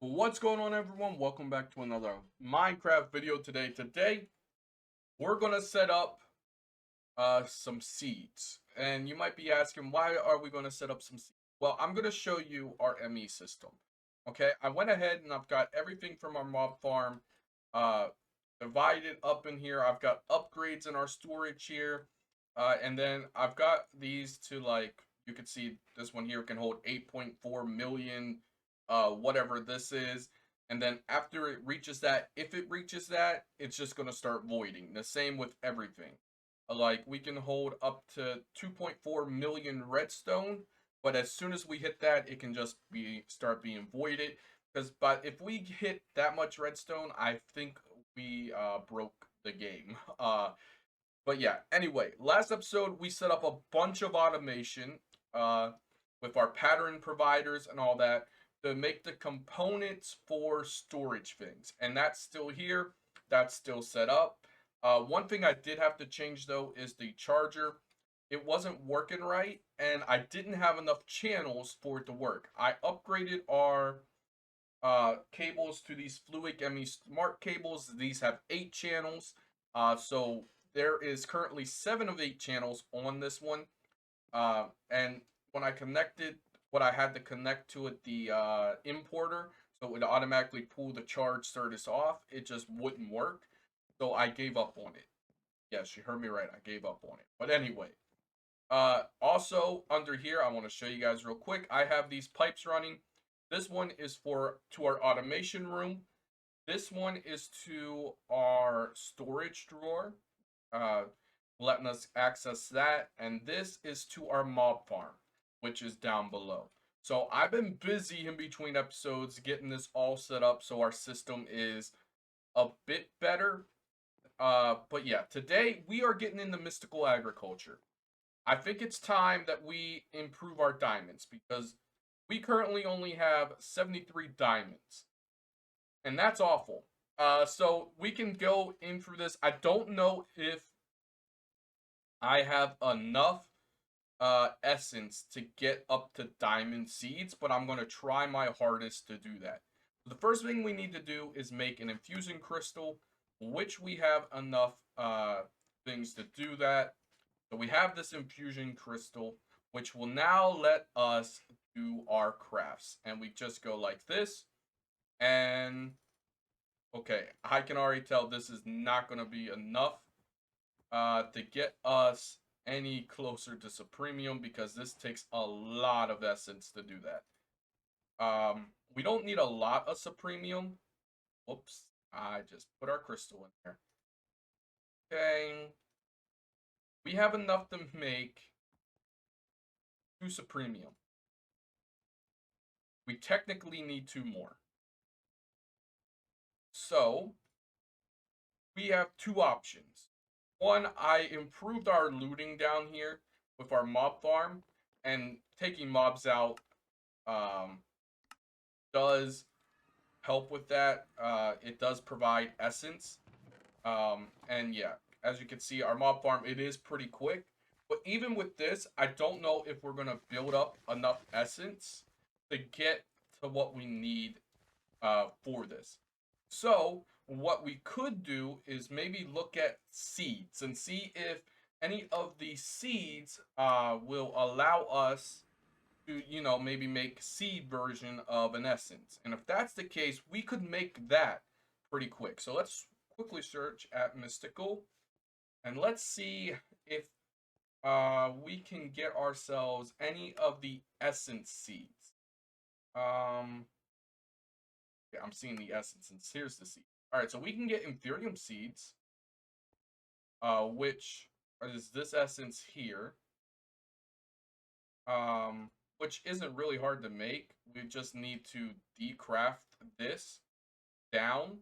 What's going on, everyone? Welcome back to another Minecraft video today. Today, we're going to set up some seeds. And you might be asking, why are we going to set up some seeds? Well, I'm going to show you our ME system. Okay, I went ahead and I've got everything from our mob farm uh, divided up in here. I've got upgrades in our storage here. And then I've got these to, like, you can see this one here can hold 8.4 million, whatever this is. And then after it reaches that, if it reaches that, it's just going to start voiding. The same with everything. Like, we can hold up to 2.4 million redstone, but as soon as we hit that, it can just start being voided. But if we hit that much redstone, I think we broke the game. But yeah, anyway, last episode we set up a bunch of automation uh, with our pattern providers and all that to make the components for storage things. And that's still here. That's still set up. One thing I did have to change though is the charger. It wasn't working right, and I didn't have enough channels for it to work. I upgraded our cables to these Fluid ME Smart cables. These have 8 channels. So there is currently 7 of 8 channels on this one. And when I connected, what I had to connect to it, the importer, so it would automatically pull the charge service off. It just wouldn't work. So I gave up on it. Yes, you heard me right. I gave up on it. But anyway, also under here, I want to show you guys real quick. I have these pipes running. This one is to our automation room. This one is to our storage drawer, uh, letting us access that. And this is to our mob farm, which is down below. So I've been busy in between episodes getting this all set up so our system is a bit better. But yeah, today we are getting into mystical agriculture. I think it's time that we improve our diamonds because we currently only have 73 diamonds. And that's awful. So we can go in through this. I don't know if I have enough essence to get up to diamond seeds, but I'm going to try my hardest to do that. The first thing we need to do is make an infusion crystal, which we have enough things to do that. So we have this infusion crystal, which will now let us do our crafts. And we just go like this. And okay, I can already tell this is not going to be enough to get us any closer to Supremium because this takes a lot of essence to do that. We don't need a lot of Supremium. Whoops, I just put our crystal in there. Okay, we have enough to make 2 Supremium. We technically need 2 more. So, we have 2 options. One, I improved our looting down here with our mob farm, and taking mobs out does help with that. It does provide essence. And yeah, as you can see, our mob farm, it is pretty quick. But even with this, I don't know if we're going to build up enough essence to get to what we need for this. So what we could do is maybe look at seeds and see if any of these seeds will allow us to, maybe make seed version of an essence. And if that's the case, we could make that pretty quick. So let's quickly search at mystical and let's see if we can get ourselves any of the essence seeds. Yeah, I'm seeing the essence, and here's the seed. All right, so we can get Ethereum seeds, which is this essence here, which isn't really hard to make. We just need to decraft this down,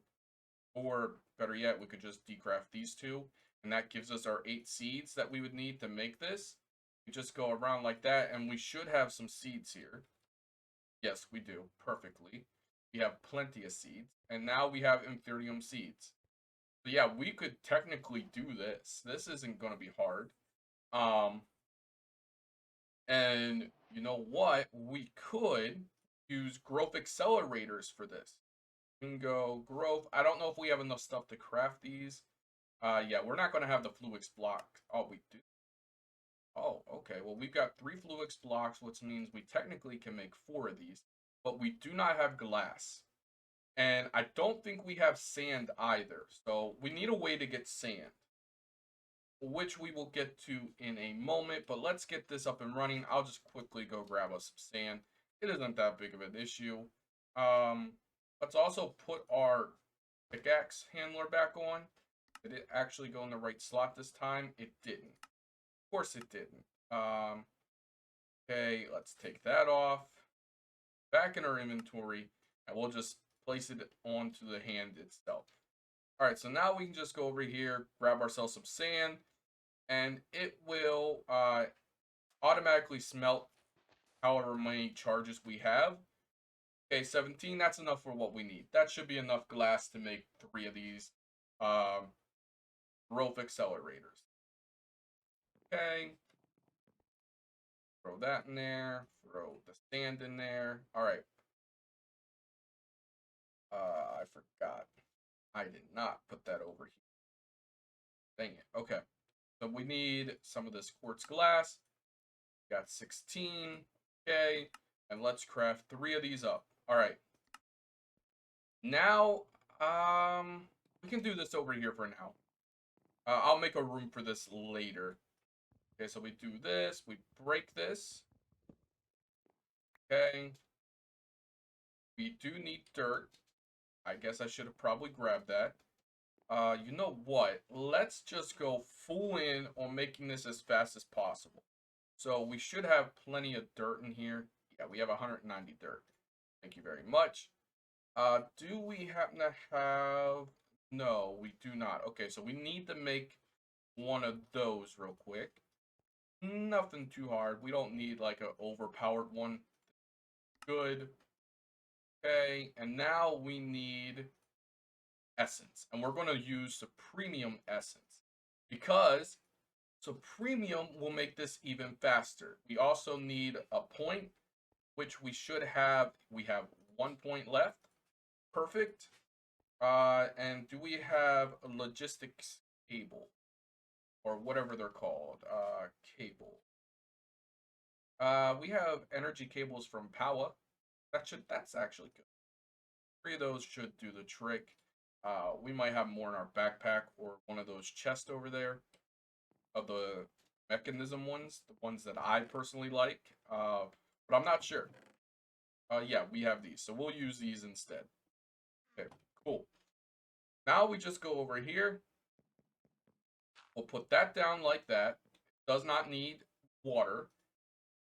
or better yet, we could just decraft these 2, and that gives us our 8 seeds that we would need to make this. We just go around like that, and we should have some seeds here. Yes, we do, perfectly. We have plenty of seeds, and now we have Ethereum seeds. So yeah, we could technically do this. This isn't going to be hard. And you know what? We could use growth accelerators for this. We can go growth. I don't know if we have enough stuff to craft these. Yeah, we're not going to have the fluix block. Oh, we do. Oh, okay. Well, we've got 3 fluix blocks, which means we technically can make 4 of these. But we do not have glass. And I don't think we have sand either. So we need a way to get sand, which we will get to in a moment. But let's get this up and running. I'll just quickly go grab us some sand. It isn't that big of an issue. Let's also put our pickaxe handler back on. Did it actually go in the right slot this time? It didn't. Of course it didn't. Okay, let's take that off. Back in our inventory, and we'll just place it onto the hand itself. Alright, so now we can just go over here, grab ourselves some sand, and it will automatically smelt however many charges we have. Okay, 17, that's enough for what we need. That should be enough glass to make 3 of these growth accelerators. Okay. Throw that in there. Throw the sand in there. Alright. I forgot. I did not put that over here. Dang it. Okay. So we need some of this quartz glass. Got 16. Okay. And let's craft 3 of these up. Alright. Now, we can do this over here for now. I'll make a room for this later. Okay, so we do this. We break this. Okay. We do need dirt. I guess I should have probably grabbed that. You know what? Let's just go full in on making this as fast as possible. So we should have plenty of dirt in here. Yeah, we have 190 dirt. Thank you very much. Do we happen to have... No, we do not. Okay, so we need to make one of those real quick. Nothing too hard. We don't need like an overpowered one. Good. Okay, and now we need essence. And we're going to use Supremium essence. Because Supremium will make this even faster. We also need a point, which we should have. We have 1 point left. Perfect. And do we have a logistics cable? Or whatever they're called. Cable. We have energy cables from Power. That's actually good. 3 of those should do the trick. We might have more in our backpack or one of those chests over there. Of the mechanism ones. The ones that I personally like. But I'm not sure. Yeah, we have these. So we'll use these instead. Okay, cool. Now we just go over here. We'll put that down like that. Does not need water.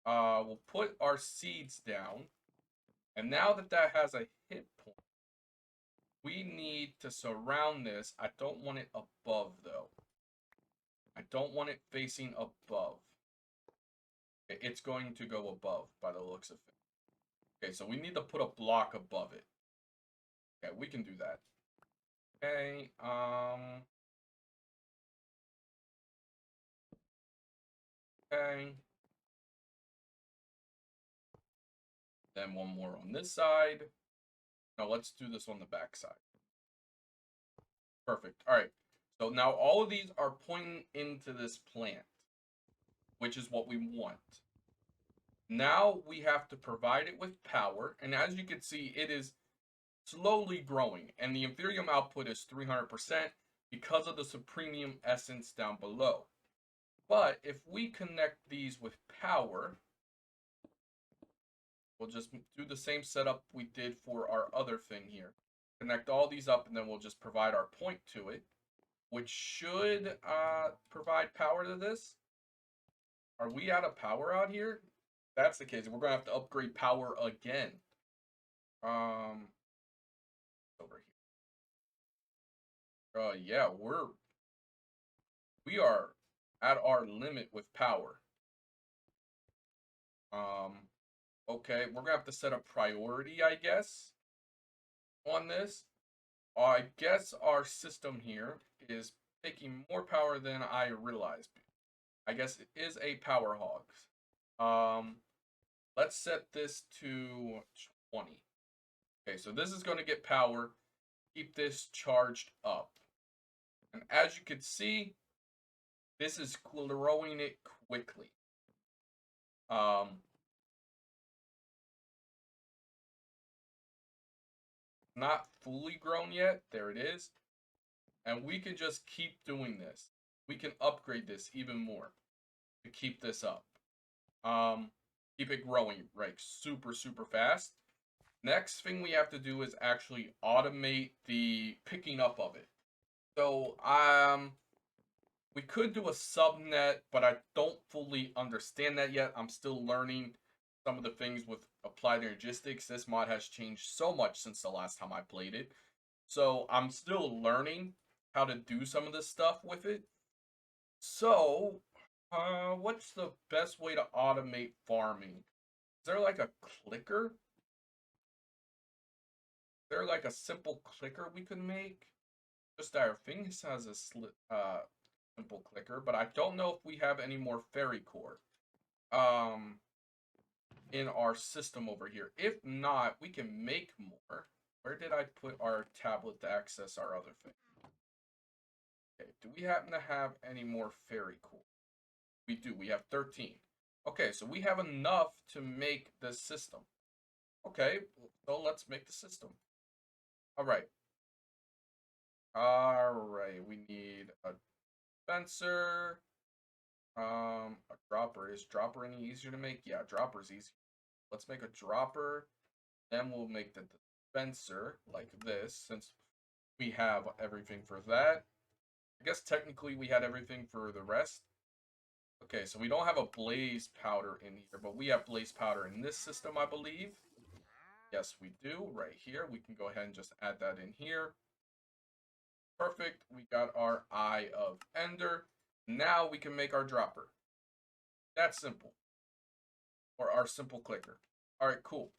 We'll put our seeds down. And now that that has a hit point, we need to surround this. I don't want it above, though. I don't want it facing above. It's going to go above by the looks of it. Okay, so we need to put a block above it. Okay, we can do that. Okay, okay. Then one more on this side. Now let's do this on the back side. Perfect. All right. So now all of these are pointing into this plant, which is what we want. Now we have to provide it with power. And as you can see, it is slowly growing. And the Ethereum output is 300% because of the Supremium essence down below. But if we connect these with power, we'll just do the same setup we did for our other thing here. Connect all these up, and then we'll just provide our point to it, which should provide power to this. Are we out of power out here? If that's the case, we're going to have to upgrade power again. Over here. Yeah, we are at our limit with power. Okay, we're gonna have to set a priority, I guess, on this. I guess our system here is taking more power than I realized. I guess it is a power hog. Let's set this to 20. Okay, so this is going to get power. Keep this charged up. And as you can see, this is growing it quickly. Not fully grown yet. There it is. And we can just keep doing this. We can upgrade this even more to keep this up. Keep it growing, right? Super, super fast. Next thing we have to do is actually automate the picking up of it. So, we could do a subnet, but I don't fully understand that yet. I'm still learning some of the things with applied energistics. This mod has changed so much since the last time I played it. So I'm still learning how to do some of this stuff with it. So, what's the best way to automate farming? Is there like a clicker? Is there like a simple clicker we could make? Just our things has a simple clicker, but I don't know if we have any more fairy core in our system over here. If not, we can make more. Where did I put our tablet to access our other thing? Okay, do we happen to have any more fairy core? We do. We have 13. Okay, so we have enough to make this system. Okay, so let's make the system. All right. All right, we need a dispenser. A dropper. Is dropper any easier to make? Yeah, dropper's easy. Let's make a dropper. Then we'll make the dispenser like this, since we have everything for that. I guess technically we had everything for the rest. Okay, so we don't have a blaze powder in here, but we have blaze powder in this system, I believe. Yes, we do, right here. We can go ahead and just add that in here. Perfect. We got our Eye of Ender. Now we can make our dropper. That's simple. Or our simple clicker. All right, cool.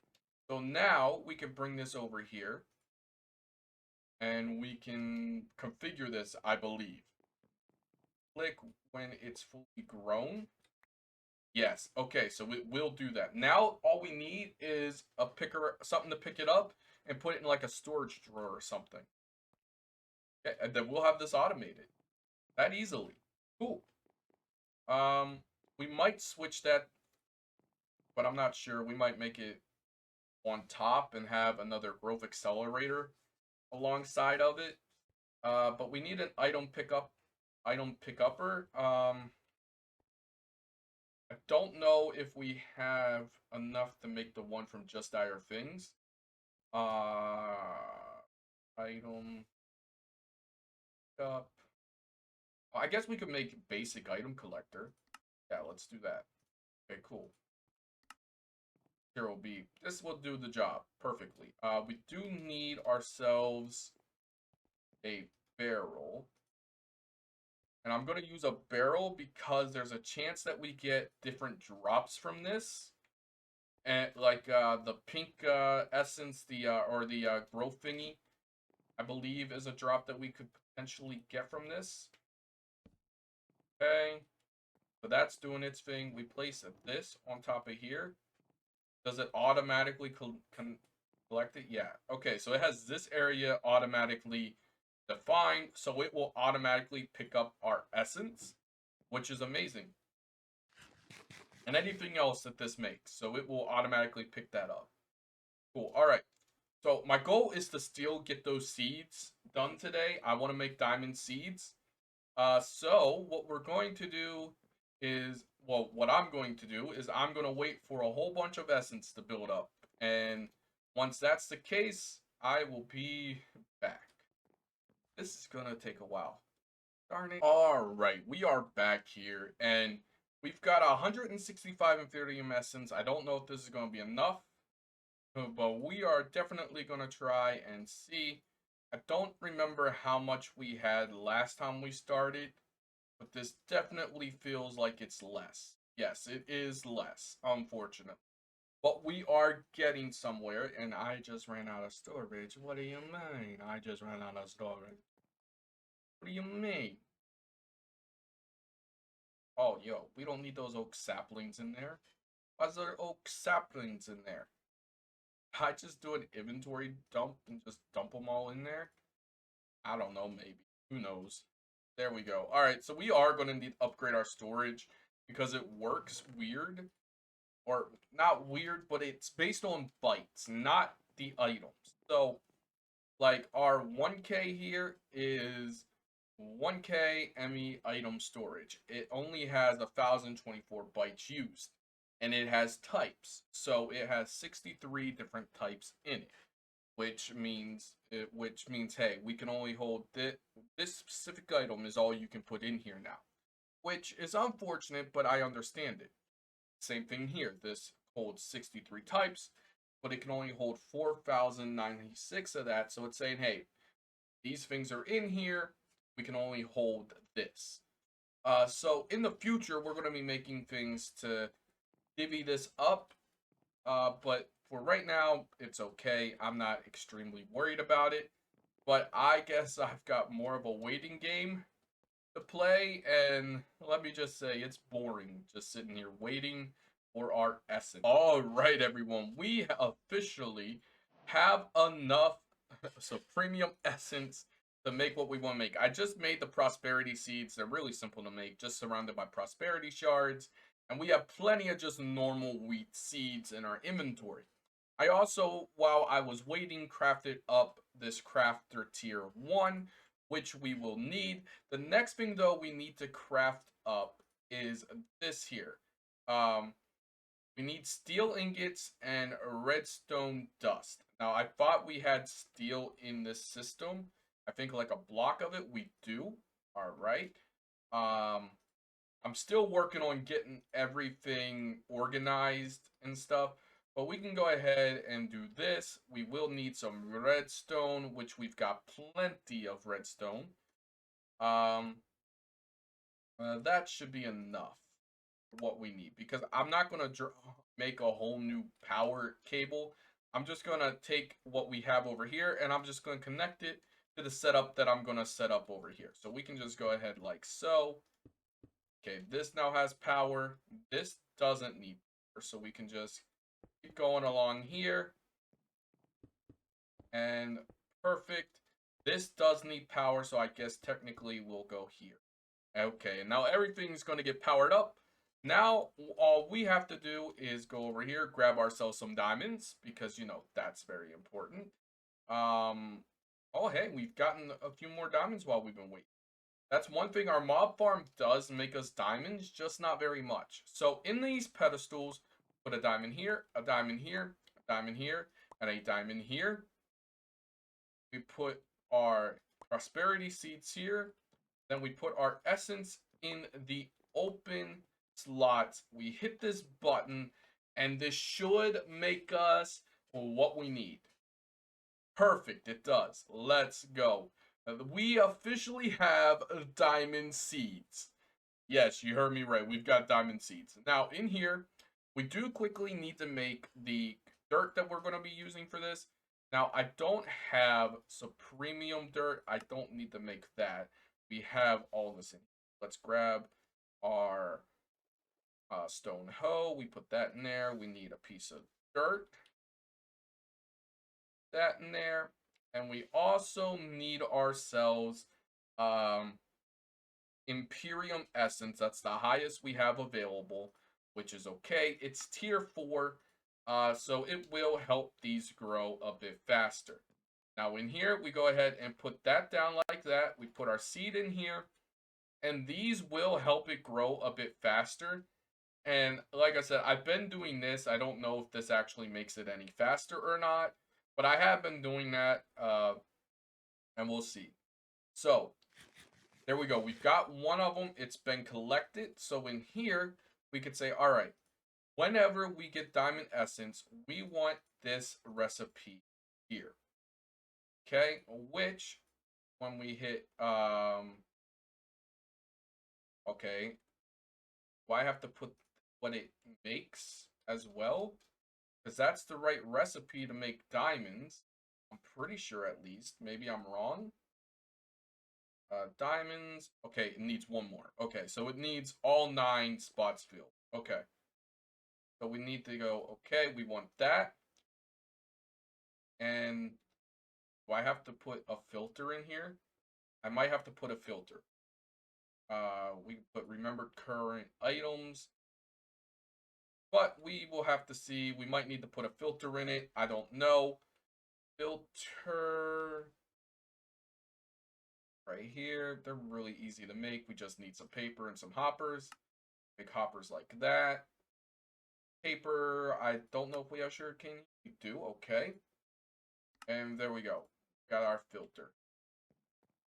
So now we can bring this over here. And we can configure this, I believe. Click when it's fully grown. Yes, okay, so it will do that. Now all we need is a picker, something to pick it up and put it in like a storage drawer or something. Okay, and then we'll have this automated. That easily. Cool. We might switch that, but I'm not sure. We might make it on top and have another growth accelerator alongside of it. But we need an item pickupper. I don't know if we have enough to make the one from Just Dire Things. Item up. I guess we could make basic item collector. Yeah, let's do that. Okay, cool. Here will be. This will do the job perfectly. We do need ourselves a barrel. And I'm going to use a barrel because there's a chance that we get different drops from this. And like the pink essence, or the growth thingy, I believe is a drop that we could potentially get from this. Okay. So that's doing its thing. We place this on top of here. Does it automatically collect it? Yeah. Okay, so it has this area automatically defined, so it will automatically pick up our essence, which is amazing. And anything else that this makes, so it will automatically pick that up. Cool. All right. So my goal is to still get those seeds done today. I want to make diamond seeds. So what we're going to do is, well, what I'm going to do is I'm going to wait for a whole bunch of essence to build up. And once that's the case, I will be back. This is going to take a while. Darn it. All right, we are back here, and we've got 165 Ethereum essence. I don't know if this is going to be enough, but we are definitely going to try and see. I don't remember how much we had last time we started, but this definitely feels like it's less. Yes, it is less, unfortunately. But we are getting somewhere, and I just ran out of storage. What do you mean? I just ran out of storage. What do you mean? Oh, yo, we don't need those oak saplings in there. Why's there oak saplings in there? I just do an inventory dump and just dump them all in there? I don't know, maybe. Who knows? There we go. Alright, so we are going to need to upgrade our storage because it works weird. Or, not weird, but it's based on bytes, not the items. So, like, our 1K here is 1K ME item storage. It only has 1,024 bytes used. And it has types. So, it has 63 different types in it, which means hey, we can only hold this specific item is all you can put in here now, which is unfortunate, but I understand it. Same thing here. This holds 63 types, but it can only hold 4,096 of that. So it's saying, hey, these things are in here. We can only hold this. So in the future, we're going to be making things to divvy this up. But for right now, it's okay. I'm not extremely worried about it. But I guess I've got more of a waiting game to play, and let me just say, it's boring just sitting here waiting for our essence. Alright, everyone, we officially have enough so premium essence to make what we want to make. I just made the prosperity seeds. They're really simple to make, just surrounded by prosperity shards, and we have plenty of just normal wheat seeds in our inventory. I also, while I was waiting, crafted up this crafter tier 1, which we will need. The next thing, though, we need to craft up is this here. We need steel ingots and redstone dust. Now, I thought we had steel in this system. I think like a block of it, we do. All right. I'm still working on getting everything organized and stuff, but we can go ahead and do this. We will need some redstone, which we've got plenty of redstone. That should be enough for what we need, because I'm not going to make a whole new power cable. I'm just going to take what we have over here, and I'm just going to connect it to the setup that I'm going to set up over here. So we can just go ahead like so. Okay, this now has power. This doesn't need power, so we can just keep going along here. And perfect. This does need power, so I guess technically we'll go here. Okay, and now everything's going to get powered up. Now, all we have to do is go over here, grab ourselves some diamonds, because, you know, that's very important. Oh, hey, we've gotten a few more diamonds while we've been waiting. That's one thing, our mob farm does make us diamonds, just not very much. So in these pedestals, put a diamond here, a diamond here, a diamond here, and a diamond here. We put our prosperity seeds here. Then we put our essence in the open slots. We hit this button, and this should make us what we need. Perfect, it does. Let's go. We officially have diamond seeds. Yes, you heard me right. We've got diamond seeds. Now, in here, we do quickly need to make the dirt that we're going to be using for this. Now, I don't have some premium dirt. I don't need to make that. We have all this in. Let's grab our stone hoe. We put that in there. We need a piece of dirt. That in there. And we also need ourselves Imperium Essence. That's the highest we have available, which is okay. It's tier 4, so it will help these grow a bit faster. Now in here, we go ahead and put that down like that. We put our seed in here, and these will help it grow a bit faster. And like I said, I've been doing this. I don't know if this actually makes it any faster or not, but I have been doing that, and we'll see. So, there we go. We've got one of them. It's been collected. So in here, we could say, all right, whenever we get diamond essence, we want this recipe here. Okay, which when we hit, okay, do I have to put what it makes as well? Because that's the right recipe to make diamonds. I'm pretty sure, at least. Maybe I'm wrong. Diamonds. Okay, it needs one more. Okay, so it needs all 9 spots filled. Okay. So we need to go, okay, we want that. And do I have to put a filter in here? I might have to put a filter. We put remember current items. But we will have to see. We might need to put a filter in it. I don't know. Filter right here. They're really easy to make. We just need some paper and some hoppers. Make hoppers like that. Paper. I don't know if we have sugarcane. We do. Okay. And there we go. Got our filter.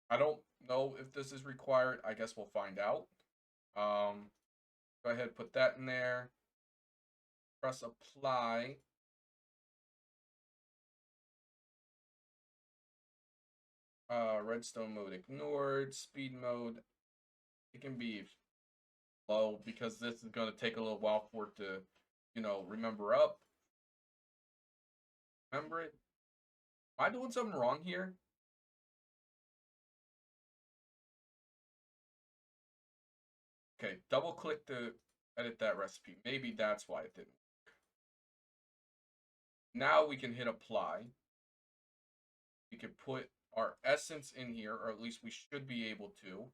I don't know if this is required. I guess we'll find out. Go ahead, put that in there. Press apply. Redstone mode ignored. Speed mode. It can be low because this is going to take a little while for it to, remember up. Remember it. Am I doing something wrong here? Okay, double click to edit that recipe. Maybe that's why it didn't work. Now we can hit apply. We can put our essence in here, or at least we should be able to.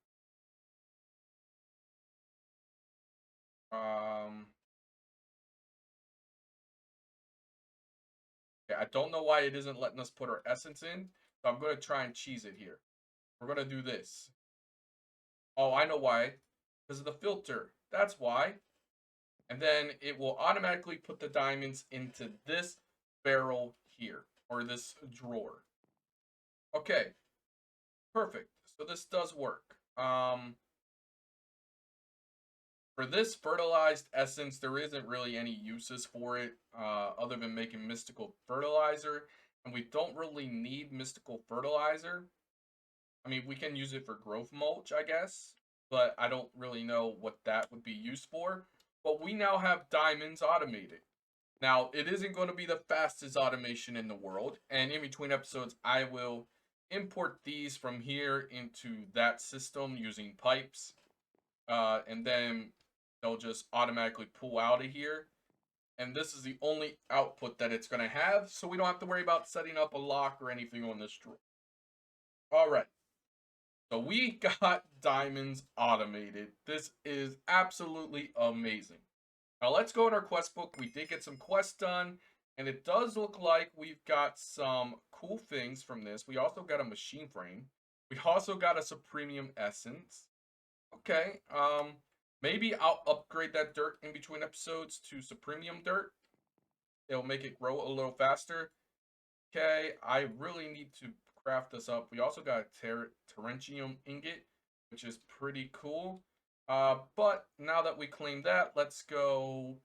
Okay, I don't know why it isn't letting us put our essence in, so I'm going to try and cheese it here. We're going to do this. Oh, I know why. Because of the filter. That's why. And then it will automatically put the diamonds into this barrel here, or this drawer. Okay, perfect. So this does work. For this fertilized essence, there isn't really any uses for it other than making mystical fertilizer. And we don't really need mystical fertilizer. I mean, we can use it for growth mulch, I guess. But I don't really know what that would be used for. But we now have diamonds automated. Now, it isn't going to be the fastest automation in the world. And in between episodes, I will import these from here into that system using pipes. And then they'll just automatically pull out of here. And this is the only output that it's going to have. So we don't have to worry about setting up a lock or anything on this drawer. All right. So we got diamonds automated. This is absolutely amazing. Now let's go in our quest book. We did get some quests done, and it does look like we've got some cool things from this. We also got a machine frame. We also got a supremium essence. Okay, maybe I'll upgrade that dirt in between episodes to supremium dirt. It'll make it grow a little faster. Okay, I really need to craft this up. We also got a terentium ingot, which is pretty cool. But now that we claim that, let's go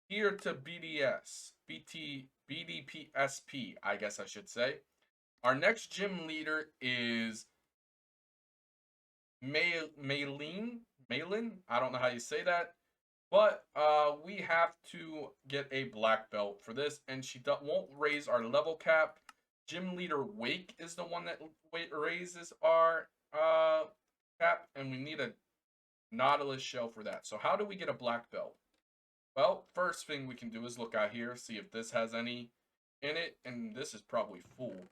here to BDPSP, I guess I should say. Our next gym leader is Maylin. I don't know how you say that. But we have to get a black belt for this, and she won't raise our level cap. Gym leader Wake is the one that raises our cap, and we need a Nautilus shell for that. So how do we get a black belt? Well, first thing we can do is look out here, see if this has any in it, and this is probably full.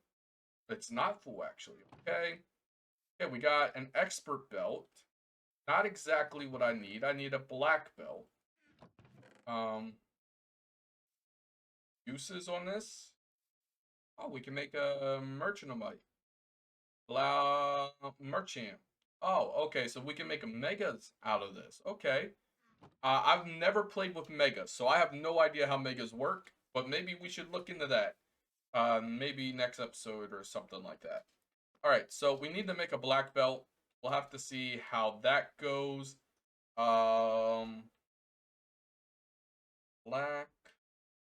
It's not full, actually. Okay. Okay, we got an expert belt. Not exactly what I need. I need a black belt. Uses on this. Oh, we can make a merchandise. Merchant. Oh, okay. So we can make a megas out of this. Okay. I've never played with megas, so I have no idea how megas work. But maybe we should look into that. Maybe next episode or something like that. All right. So we need to make a black belt. We'll have to see how that goes. Black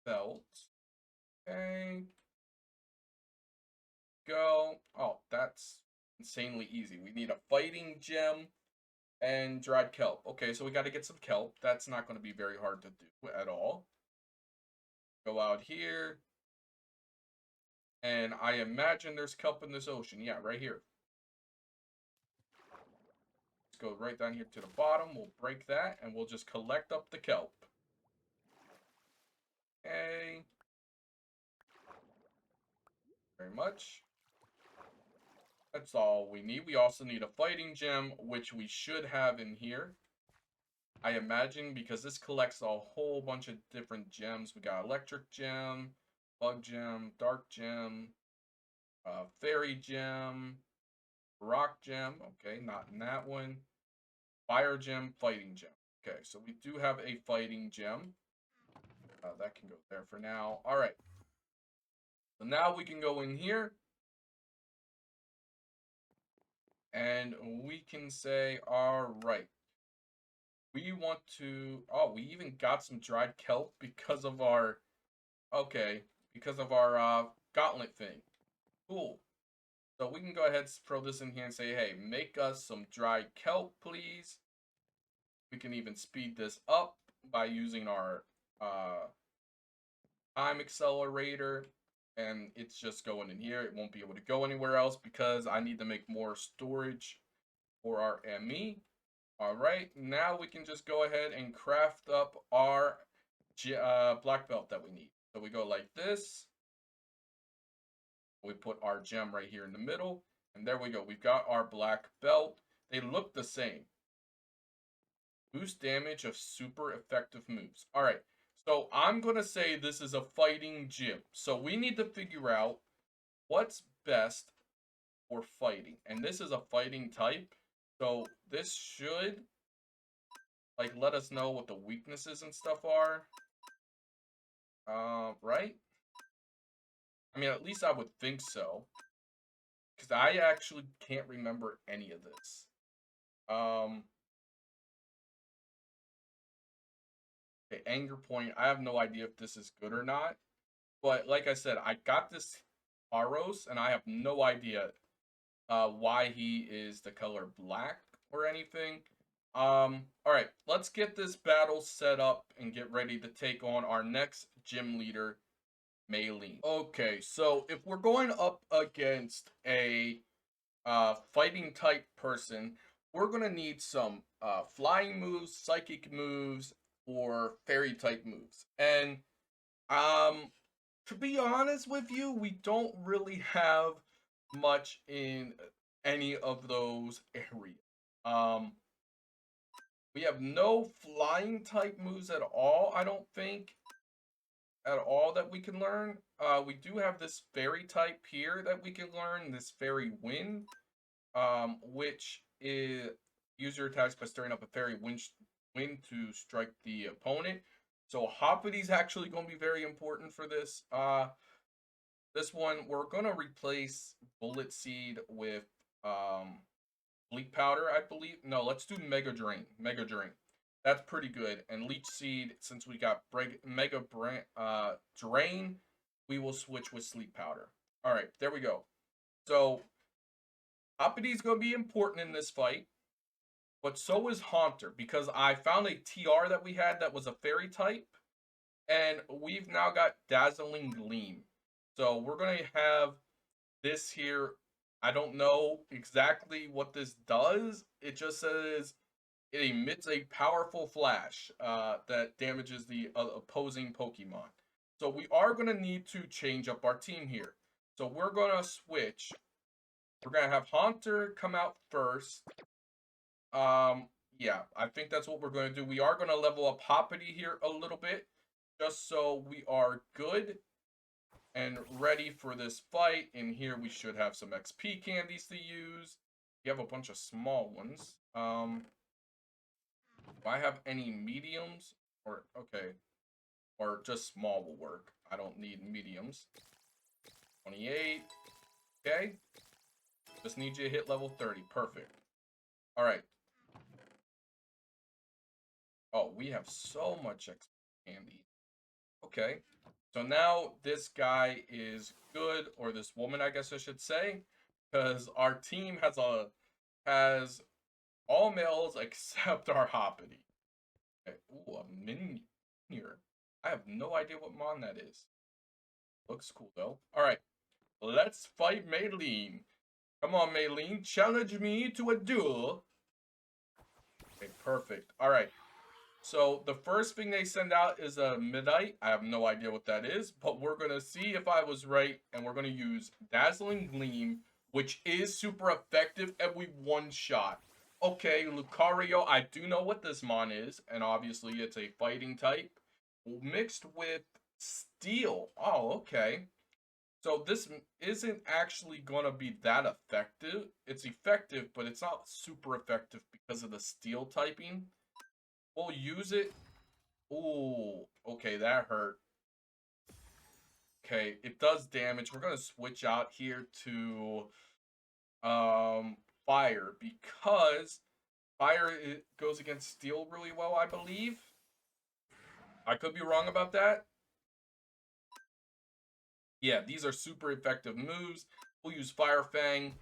belt. Okay. Go. Oh, that's insanely easy. We need a fighting gem and dried kelp. Okay, so we got to get some kelp. That's not going to be very hard to do at all. Go out here. And I imagine there's kelp in this ocean. Yeah, right here. Let's go right down here to the bottom. We'll break that, and we'll just collect up the kelp. Okay. Very much. That's all we need. We also need a fighting gem, which we should have in here. I imagine, because this collects a whole bunch of different gems. We got electric gem, bug gem, dark gem, fairy gem, rock gem. Okay, not in that one. Fire gem, fighting gem. Okay, so we do have a fighting gem. That can go there for now. All right. So now we can go in here. And we can say, all right. We want to, oh, we even got some dried kelp because of our, okay, because of our gauntlet thing. Cool. So we can go ahead and throw this in here and say, hey, make us some dried kelp, please. We can even speed this up by using our time accelerator. And it's just going in here. It won't be able to go anywhere else because I need to make more storage for our ME. All right, now we can just go ahead and craft up our black belt that we need. So we go like this. We put our gem right here in the middle. And there we go. We've got our black belt. They look the same. Boost damage of super effective moves. All right, so I'm going to say this is a fighting gym. So we need to figure out what's best for fighting. And this is a fighting type. So this should, like, let us know what the weaknesses and stuff are. Right? I mean, at least I would think so. Because I actually can't remember any of this. Okay, anger point. I have no idea if this is good or not. But like I said, I got this Aros, and I have no idea why he is the color black or anything. All right, let's get this battle set up and get ready to take on our next gym leader, Maylene. Okay, so if we're going up against a fighting type person, we're gonna need some flying moves, psychic moves, or fairy type moves. And to be honest with you, we don't really have much in any of those areas. We have no flying type moves at all, I don't think, at all that we can learn. We do have this fairy type here that we can learn, this fairy wind, which is user attacks by stirring up a fairy wind to strike the opponent. So Hoppity's actually going to be very important for this. This one, we're going to replace Bullet Seed with Bleak Powder, I believe. No, let's do Mega Drain. Mega Drain. That's pretty good. And Leech Seed, since we got Mega Drain, we will switch with Sleep Powder. All right, there we go. So, Hoppity's going to be important in this fight. But so is Haunter, because I found a TR that we had that was a fairy type. And we've now got Dazzling Gleam. So we're going to have this here. I don't know exactly what this does. It just says it emits a powerful flash that damages the opposing Pokemon. So we are going to need to change up our team here. So we're going to switch. We're going to have Haunter come out first. Yeah, I think that's what we're going to do. We are going to level up Hoppity here a little bit, just so we are good and ready for this fight. And here we should have some XP candies to use. We have a bunch of small ones. Do I have any mediums? Or, okay. Or just small will work. I don't need mediums. 28. Okay. Just need you to hit level 30. Perfect. Alright. Oh, we have so much XP candy. Okay. So now this guy is good, or this woman, I guess I should say, because our team has all males except our Hoppity. Okay. Ooh, a minion here. I have no idea what mon that is. Looks cool though. All right, let's fight Maylene. Come on, Maylene, challenge me to a duel. Okay, perfect. All right. So the first thing they send out is a Midnight. I have no idea what that is, but we're going to see if I was right, and we're going to use Dazzling Gleam, which is super effective, and we one-shot. Okay, Lucario, I do know what this mon is, and obviously it's a fighting type, mixed with Steel. Oh, okay. So this isn't actually going to be that effective. It's effective, but it's not super effective because of the Steel typing. We'll use it. Ooh, okay, that hurt. Okay, it does damage. We're gonna switch out here to fire because fire it goes against steel really well, I believe. I could be wrong about that. Yeah, these are super effective moves. We'll use Fire Fang.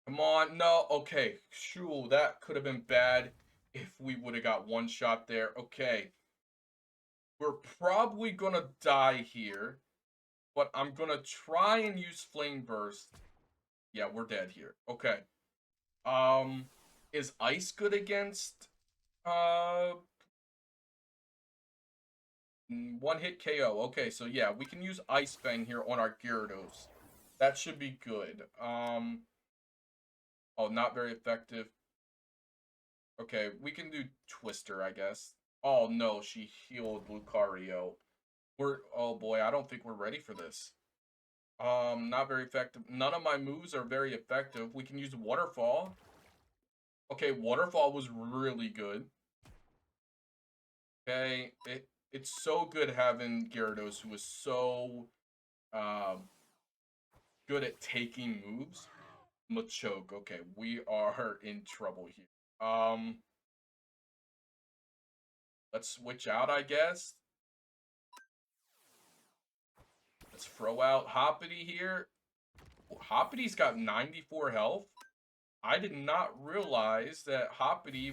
Come on, no, okay. Shoo, that could have been bad if we would have got one shot there. Okay. We're probably gonna die here. But I'm gonna try and use Flame Burst. Yeah, we're dead here. Okay. Is Ice good against one hit KO? Okay, so yeah, we can use Ice Fang here on our Gyarados. That should be good. Oh, not very effective. Okay, we can do Twister, I guess. Oh no, she healed Lucario. Oh boy, I don't think we're ready for this. Not very effective. None of my moves are very effective. We can use Waterfall. Okay, Waterfall was really good. Okay, it's so good having Gyarados, who is so good at taking moves. Machoke. Okay, we are in trouble here. Let's switch out, I guess. Let's throw out Hoppity here. Hoppity's got 94 health. I did not realize that Hoppity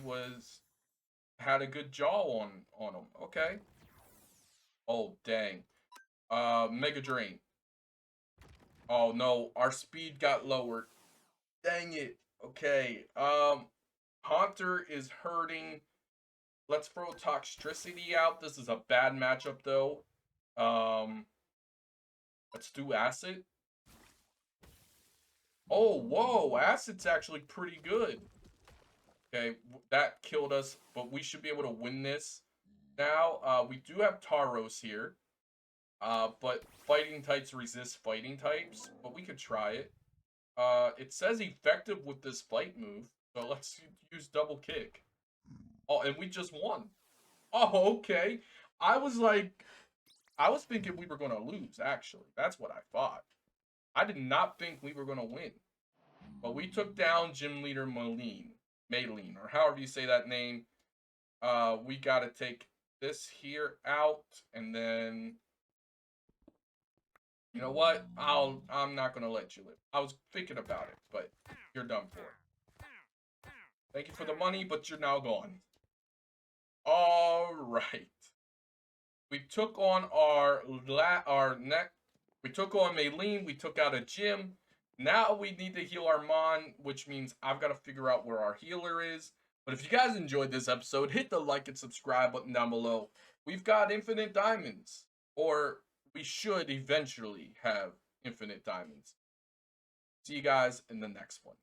had a good jaw on him. Okay. Oh dang. Mega Drain. Oh no, our speed got lowered. Dang it. Okay. Haunter is hurting. Let's throw Toxtricity out. This is a bad matchup though. Let's do Acid. Oh, whoa, Acid's actually pretty good. Okay, that killed us, but we should be able to win this. Now, we do have Tauros here. But fighting types resist fighting types, but we could try it. It says effective with this fight move, so let's use double kick. Oh, and we just won. Oh, okay. I was thinking we were gonna lose, actually. That's what I thought. I did not think we were gonna win. But we took down Gym Leader Maylene, or however you say that name. We gotta take this here out, and then you know what? I'm not gonna let you live. I was thinking about it, but you're done for. Thank you for the money, but you're now gone. All right. We took on we took on Maylene, we took out a gym. Now we need to heal our Mon, which means I've got to figure out where our healer is. But if you guys enjoyed this episode, hit the like and subscribe button down below. We've got infinite diamonds, or we should eventually have infinite diamonds. See you guys in the next one.